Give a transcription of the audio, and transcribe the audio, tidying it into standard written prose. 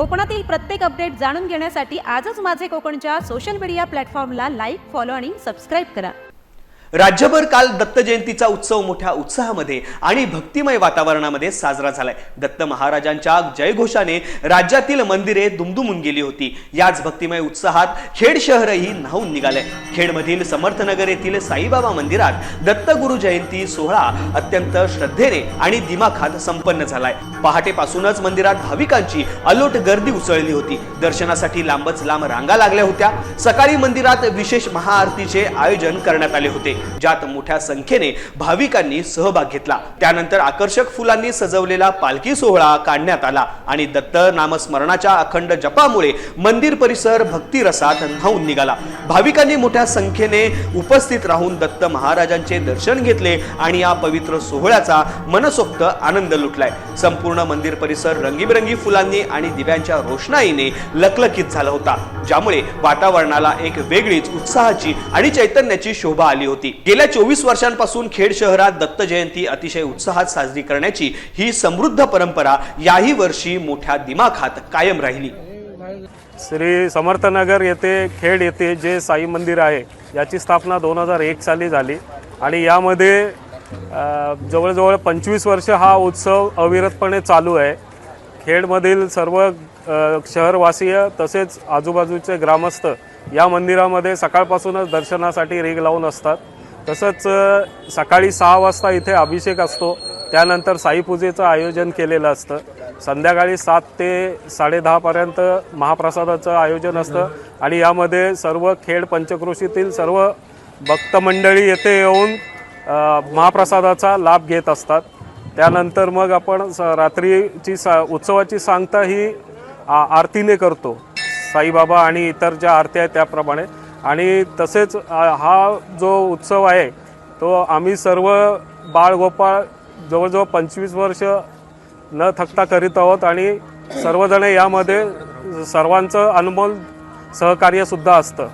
कोकणातील प्रत्येक अपडेट जाणून घेण्यासाठी आजच माझे कोकणच्या सोशल मीडिया प्लॅटफॉर्मला लाईक, फॉलो आणि सबस्क्राईब करा। राज्यभर काल दत्त जयंतीचा उत्सव मोठ्या उत्साहामध्ये आणि भक्तिमय वातावरणामध्ये साजरा झालाय। दत्त महाराजांच्या जयघोषाने राज्यातील मंदिरे दुमदुमून गेली होती। याच भक्तिमय उत्साहात खेड शहरही न्हाऊन निघाले। खेडमधील समर्थनगर येथील साईबाबा मंदिरात दत्त गुरु जयंती सोहळा अत्यंत श्रद्धेने आणि दिमाखात संपन्न झालाय। पहाटेपासूनच मंदिरात भाविकांची अलोट गर्दी उसळली होती। दर्शनासाठी लांबच लांब रांगा लागल्या होत्या। सकाळी मंदिरात विशेष महाआरतीचे आयोजन करण्यात आले होते, ज्यात मोठ्या संख्येने भाविकांनी सहभाग घेतला। त्यानंतर आकर्षक फुलांनी सजवलेला पालखी सोहळा काढण्यात आला आणि दत्त नामस्मरणाच्या अखंड जपामुळे मंदिर परिसर भक्तिरसात न्हाऊन निघाला। भाविकांनी मोठ्या संख्येने उपस्थित राहून दत्त महाराजांचे दर्शन घेतले आणि या पवित्र सोहळ्याचा मनसोक्त आनंद लुटलाय। संपूर्ण मंदिर परिसर रंगीबेरंगी फुलांनी आणि दिव्यांच्या रोषणाईने लखलखीत झाला होता, ज्यामुळे वातावरणाला एक वेगळीच उत्साहाची आणि चैतन्याची शोभा आली होती। गेल्या 24 वर्षांपासून खेड शहरात दत्त जयंती अतिशय उत्साहात साजरी करण्याची ही समृद्ध परंपरा याही वर्षी मोठ्या दिमाखात कायम राहिली। श्री समर्थनगर येथे खेड येथे जे साई मंदिर आहे याची स्थापना 2001 साली झाली आणि यामध्ये जवळजवळ 25 वर्ष हा उत्सव अविरतपणे चालू आहे। खेडमधील सर्व शहरवासीय तसेच आजूबाजूचे ग्रामस्थ या मंदिरामध्ये सकाळपासूनच दर्शनासाठी रेघ लावून असतात। तसंच सकाळी 6 वाजता इथे अभिषेक असतो, त्यानंतर साईपूजेचं आयोजन केलेलं असतं। संध्याकाळी 7 ते 10:30 पर्यंत महाप्रसादाचं आयोजन असतं आणि यामध्ये सर्व खेड पंचक्रोशीतील सर्व भक्त मंडळी येथे येऊन महाप्रसादाचा लाभ घेत असतात। त्यानंतर मग आपण रात्रीची उत्सवाची सांगता ही आरतीने करतो, साईबाबा आणि इतर ज्या आरत्या आहेत त्याप्रमाणे। आणि तसेच हा जो उत्सव आहे तो आम्ही सर्व बाळगोपाळ जवळजवळ 25 वर्ष न थकता करीत आहोत आणि सर्वजण यामध्ये सर्वांचं अनमोल सहकार्यसुद्धा असतं।